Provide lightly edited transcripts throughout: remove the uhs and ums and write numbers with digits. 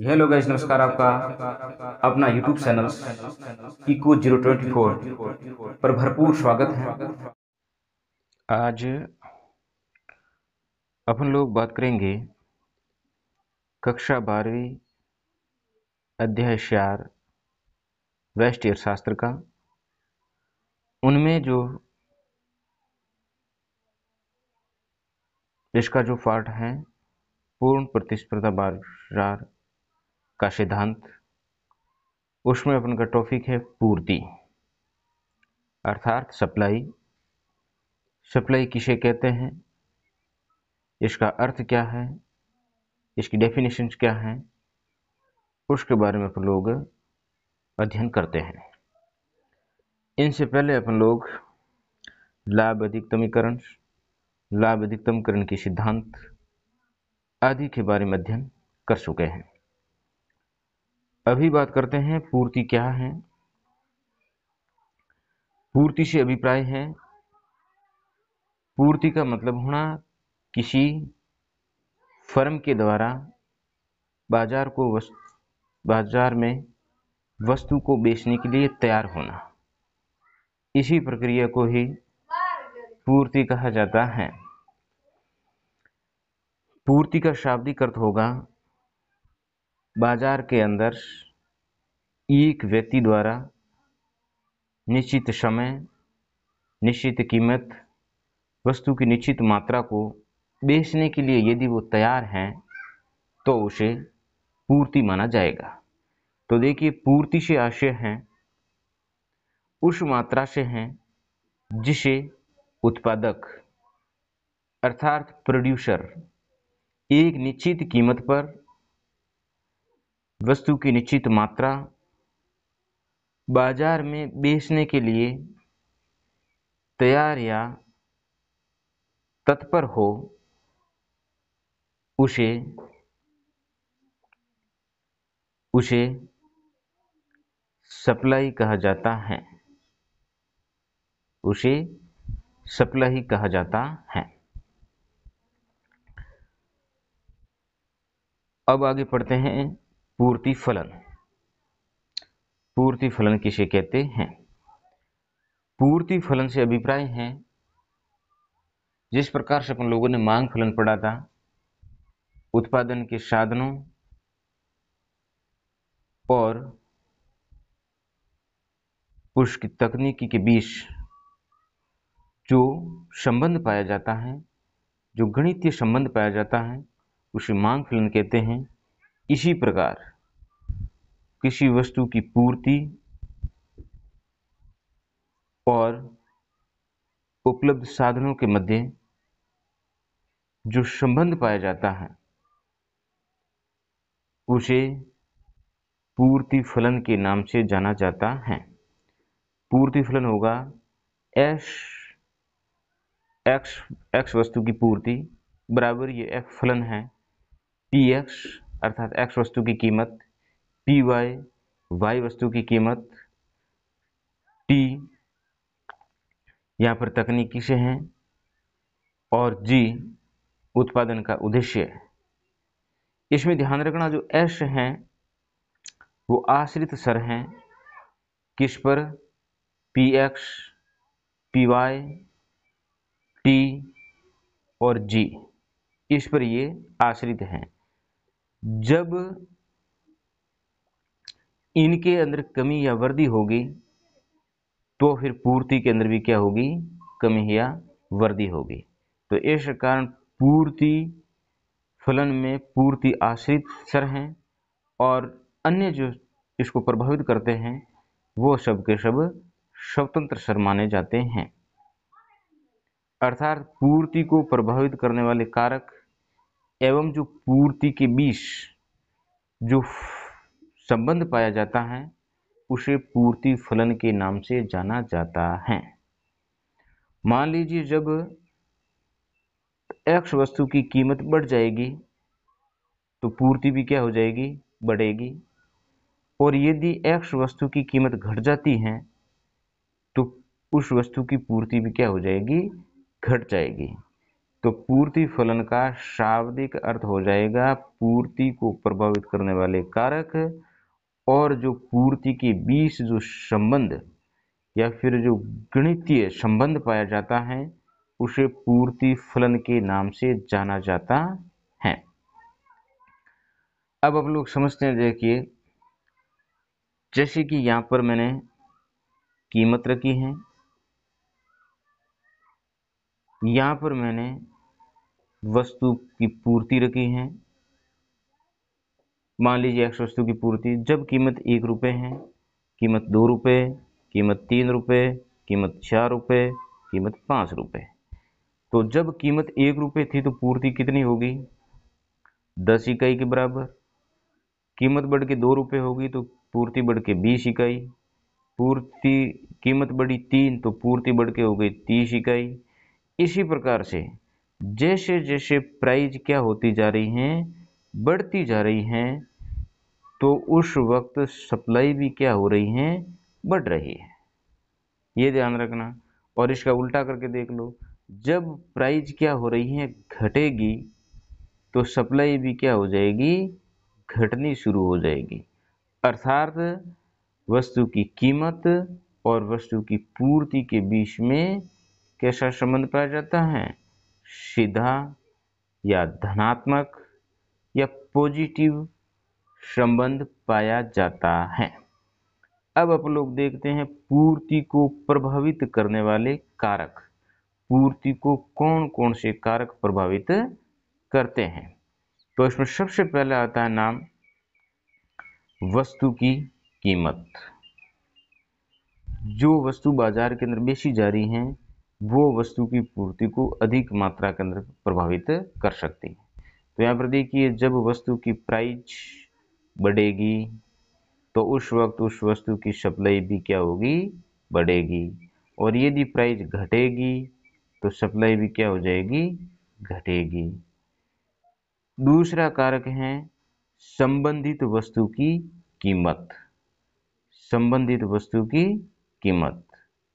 Hello guys, नमस्कार। आपका अपना यूट्यूब चैनल इको 024 पर भरपूर स्वागत है। आज अपन लोग बात करेंगे कक्षा 12वीं अध्याय 4 राष्ट्रीय अर्थशास्त्र का। उनमें जो इसका जो पार्ट है पूर्ण प्रतिस्पर्धा बाजार का सिद्धांत, उसमें अपन का टॉपिक है पूर्ति अर्थात सप्लाई। सप्लाई किसे कहते हैं, इसका अर्थ क्या है, इसकी डेफिनेशन क्या है, उसके बारे में अपन लोग अध्ययन करते हैं। इनसे पहले अपन लोग लाभ अधिकतमीकरण, लाभ अधिकतमकरण के सिद्धांत आदि के बारे में अध्ययन कर चुके हैं। अभी बात करते हैं पूर्ति क्या है। पूर्ति से अभिप्राय है, पूर्ति का मतलब होना किसी फर्म के द्वारा बाजार में वस्तु को बेचने के लिए तैयार होना। इसी प्रक्रिया को ही पूर्ति कहा जाता है। पूर्ति का शाब्दिक अर्थ होगा बाजार के अंदर एक व्यक्ति द्वारा निश्चित समय, निश्चित कीमत, वस्तु की निश्चित मात्रा को बेचने के लिए यदि वो तैयार हैं तो उसे पूर्ति माना जाएगा। तो देखिए, पूर्ति से आशय है उस मात्रा से है जिसे उत्पादक अर्थात प्रोड्यूसर एक निश्चित कीमत पर वस्तु की निश्चित मात्रा बाजार में बेचने के लिए तैयार या तत्पर हो, उसे सप्लाई कहा जाता है। उसे सप्लाई कहा जाता है। अब आगे पढ़ते हैं पूर्ति फलन। पूर्ति फलन किसे कहते हैं? पूर्ति फलन से अभिप्राय है, जिस प्रकार से अपन लोगों ने मांग फलन पढ़ा था, उत्पादन के साधनों और उसकी तकनीकी के बीच जो संबंध पाया जाता है, जो गणितीय संबंध पाया जाता है, उसे मांग फलन कहते हैं। इसी प्रकार किसी वस्तु की पूर्ति और उपलब्ध साधनों के मध्य जो संबंध पाया जाता है उसे पूर्ति फलन के नाम से जाना जाता है। पूर्ति फलन होगा एक्स वस्तु की पूर्ति बराबर ये एफ फलन है पी एक्स अर्थात एक्स वस्तु की कीमत, पी वाई वस्तु की कीमत, टी यहाँ पर तकनीकी से है और जी उत्पादन का उद्देश्य है। इसमें ध्यान रखना जो एस है वो आश्रित चर हैं। किस पर? P X, P Y, T और जी, इस पर ये आश्रित हैं। जब इनके अंदर कमी या वृद्धि होगी तो फिर पूर्ति के अंदर भी क्या होगी? कमी या वृद्धि होगी। तो इस कारण पूर्ति फलन में पूर्ति आश्रित चर हैं और अन्य जो इसको प्रभावित करते हैं वो सब के सब स्वतंत्र चर माने जाते हैं। अर्थात पूर्ति को प्रभावित करने वाले कारक एवं जो पूर्ति के बीच जो संबंध पाया जाता है उसे पूर्ति फलन के नाम से जाना जाता है। मान लीजिए जब एक्स वस्तु की कीमत बढ़ जाएगी तो पूर्ति भी क्या हो जाएगी? बढ़ेगी। और यदि एक्स वस्तु की कीमत घट जाती है तो उस वस्तु की पूर्ति भी क्या हो जाएगी? घट जाएगी। तो पूर्ति फलन का शाब्दिक अर्थ हो जाएगा पूर्ति को प्रभावित करने वाले कारक, और जो पूर्ति के बीच जो संबंध या फिर जो गणितीय संबंध पाया जाता है उसे पूर्ति फलन के नाम से जाना जाता है। अब आप लोग समझते हैं, देखिए जैसे कि यहां पर मैंने कीमत रखी है, यहां पर मैंने वस्तु की पूर्ति रखी है। मान लीजिए एक्स वस्तु की पूर्ति, जब कीमत 1 रुपये है, कीमत 2 रुपये, कीमत 3 रुपये, कीमत 4 रुपये, कीमत 5 रुपये। तो जब कीमत 1 रुपये थी तो पूर्ति कितनी होगी? 10 इकाई के बराबर। कीमत बढ़ के 2 रुपये होगी तो पूर्ति बढ़ के 20 इकाई। पूर्ति कीमत बढ़ी 3 तो पूर्ति बढ़ के हो गई 30 इकाई। इसी प्रकार से जैसे जैसे प्राइस क्या होती जा रही हैं, बढ़ती जा रही हैं, तो उस वक्त सप्लाई भी क्या हो रही है? बढ़ रही है। ये ध्यान रखना। और इसका उल्टा करके देख लो, जब प्राइस क्या हो रही है? घटेगी, तो सप्लाई भी क्या हो जाएगी? घटनी शुरू हो जाएगी। अर्थात वस्तु की कीमत और वस्तु की पूर्ति के बीच में कैसा संबंध पाया जाता है? सीधा या धनात्मक या पॉजिटिव संबंध पाया जाता है। अब आप लोग देखते हैं पूर्ति को प्रभावित करने वाले कारक। पूर्ति को कौन कौन से कारक प्रभावित करते हैं? तो इसमें सबसे पहले आता है नाम वस्तु की कीमत। जो वस्तु बाजार के अंदर बेची जा रही है वो वस्तु की पूर्ति को अधिक मात्रा के अंदर प्रभावित कर सकती है। तो यहाँ पर देखिए, जब वस्तु की प्राइस बढ़ेगी तो उस वक्त उस वस्तु की सप्लाई भी क्या होगी? बढ़ेगी। और यदि प्राइस घटेगी तो सप्लाई भी क्या हो जाएगी? घटेगी। दूसरा कारक है संबंधित वस्तु की कीमत। संबंधित वस्तु की कीमत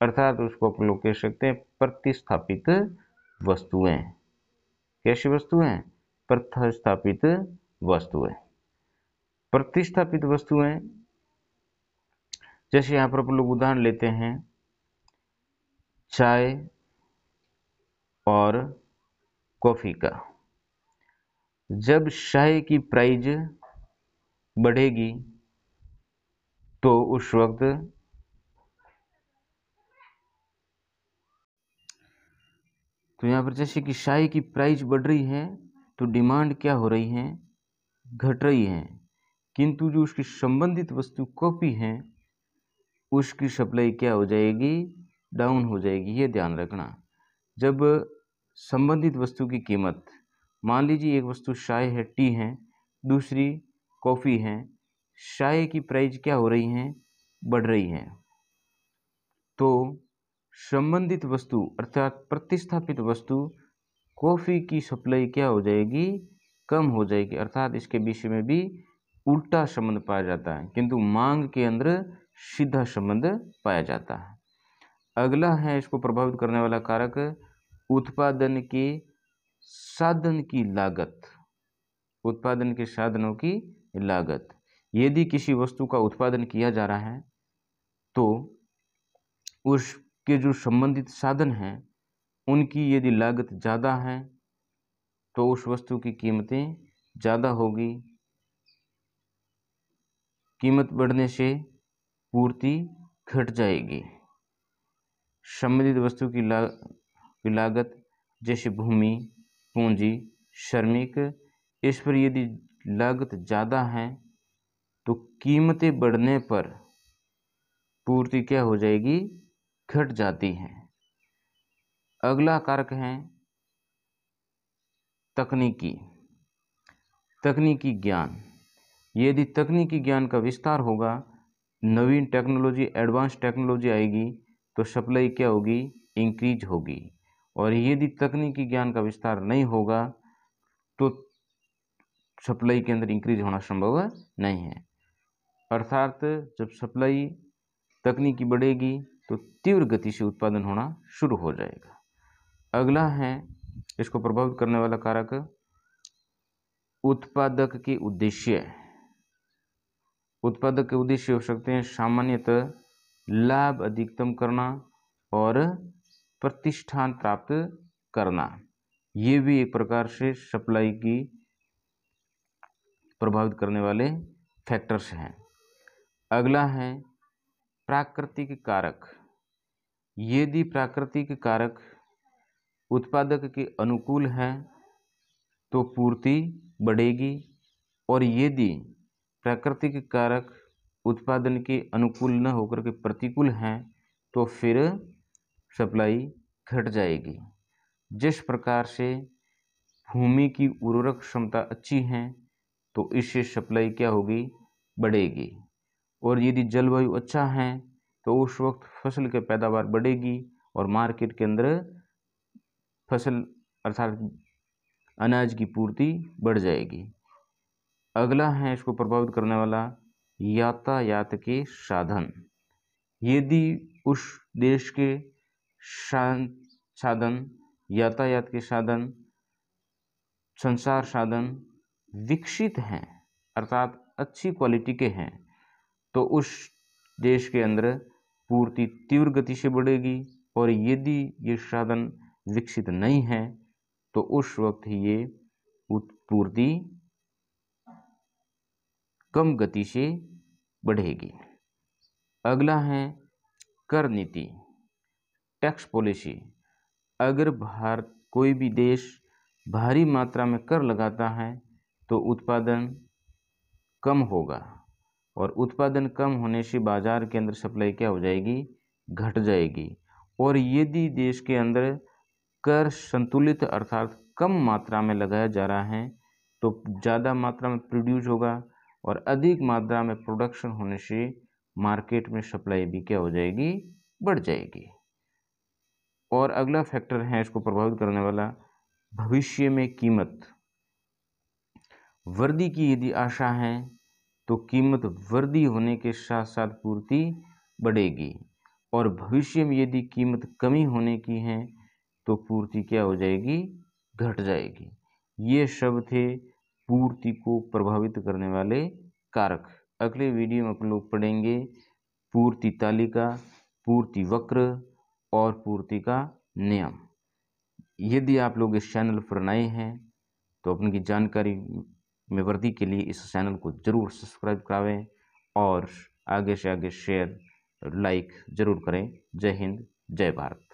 अर्थात उसको आप लोग कह सकते हैं प्रतिस्थापित वस्तुएं। कैसी वस्तुएं? प्रतिस्थापित वस्तुएं। प्रतिस्थापित वस्तुएं जैसे यहां पर आप लोग उदाहरण लेते हैं चाय और कॉफी का। जब चाय की प्राइस बढ़ेगी तो उस वक्त तो यहाँ पर जैसे कि चाय की प्राइस बढ़ रही है तो डिमांड क्या हो रही है? घट रही है। किंतु जो उसकी संबंधित वस्तु कॉफी है उसकी सप्लाई क्या हो जाएगी? डाउन हो जाएगी। ये ध्यान रखना। जब संबंधित वस्तु की कीमत, मान लीजिए एक वस्तु चाय है, टी है, दूसरी कॉफ़ी है, चाय की प्राइस क्या हो रही है? बढ़ रही है। तो संबंधित वस्तु अर्थात प्रतिस्थापित वस्तु कॉफ़ी की सप्लाई क्या हो जाएगी? कम हो जाएगी। अर्थात इसके विषय में भी उल्टा संबंध पाया जाता है, किंतु मांग के अंदर सीधा संबंध पाया जाता है। अगला है इसको प्रभावित करने वाला कारक उत्पादन के साधन की लागत। उत्पादन के साधनों की लागत। यदि किसी वस्तु का उत्पादन किया जा रहा है तो उसके जो संबंधित साधन हैं उनकी यदि लागत ज़्यादा है तो उस वस्तु की कीमतें ज़्यादा होगी। कीमत बढ़ने से पूर्ति घट जाएगी। संबंधित वस्तु की लागत जैसे भूमि, पूंजी, श्रमिक, इस पर यदि लागत ज़्यादा है तो कीमतें बढ़ने पर पूर्ति क्या हो जाएगी? घट जाती है। अगला कारक है तकनीकी ज्ञान। यदि तकनीकी ज्ञान का विस्तार होगा, नवीन टेक्नोलॉजी, एडवांस टेक्नोलॉजी आएगी तो सप्लाई क्या होगी? इंक्रीज होगी। और यदि तकनीकी ज्ञान का विस्तार नहीं होगा तो सप्लाई के अंदर इंक्रीज होना संभव नहीं है। अर्थात जब सप्लाई तकनीकी बढ़ेगी तो तीव्र गति से उत्पादन होना शुरू हो जाएगा। अगला है इसको प्रभावित करने वाला कारक उत्पादक के उद्देश्य हो सकते हैं सामान्यतः लाभ अधिकतम करना और प्रतिष्ठान प्राप्त करना। ये भी एक प्रकार से सप्लाई की प्रभावित करने वाले फैक्टर्स हैं। अगला है प्राकृतिक कारक। यदि प्राकृतिक कारक उत्पादक के अनुकूल है तो पूर्ति बढ़ेगी, और यदि प्राकृतिक कारक उत्पादन के अनुकूल न होकर के प्रतिकूल हैं तो फिर सप्लाई घट जाएगी। जिस प्रकार से भूमि की उर्वरक क्षमता अच्छी है तो इससे सप्लाई क्या होगी, बढ़ेगी, और यदि जलवायु अच्छा है तो उस वक्त फसल की पैदावार बढ़ेगी और मार्केट के अंदर फसल अर्थात अनाज की पूर्ति बढ़ जाएगी। अगला है इसको प्रभावित करने वाला यातायात के साधन। यदि उस देश के साधन, यातायात के साधन, संचार साधन विकसित हैं अर्थात अच्छी क्वालिटी के हैं तो उस देश के अंदर पूर्ति तीव्र गति से बढ़ेगी, और यदि ये साधन विकसित नहीं है तो उस वक्त ये पूर्ति कम गति से बढ़ेगी। अगला है कर नीति, टैक्स पॉलिसी। अगर कोई भी देश भारी मात्रा में कर लगाता है तो उत्पादन कम होगा, और उत्पादन कम होने से बाजार के अंदर सप्लाई क्या हो जाएगी, घट जाएगी। और यदि देश के अंदर कर संतुलित अर्थात कम मात्रा में लगाया जा रहा है तो ज़्यादा मात्रा में प्रोड्यूस होगा, और अधिक मात्रा में प्रोडक्शन होने से मार्केट में सप्लाई भी क्या हो जाएगी, बढ़ जाएगी। और अगला फैक्टर है इसको प्रभावित करने वाला भविष्य में कीमत। वृद्धि की यदि आशा है तो कीमत वृद्धि होने के साथ साथ पूर्ति बढ़ेगी, और भविष्य में यदि कीमत कमी होने की है तो पूर्ति क्या हो जाएगी, घट जाएगी। ये सब थे पूर्ति को प्रभावित करने वाले कारक। अगले वीडियो में अपन लोग पढ़ेंगे पूर्ति तालिका, पूर्ति वक्र और पूर्ति का नियम। यदि आप लोग इस चैनल पर नए हैं तो अपनी जानकारी में वृद्धि के लिए इस चैनल को जरूर सब्सक्राइब करावें और आगे से आगे शेयर लाइक जरूर करें। जय हिंद, जय भारत।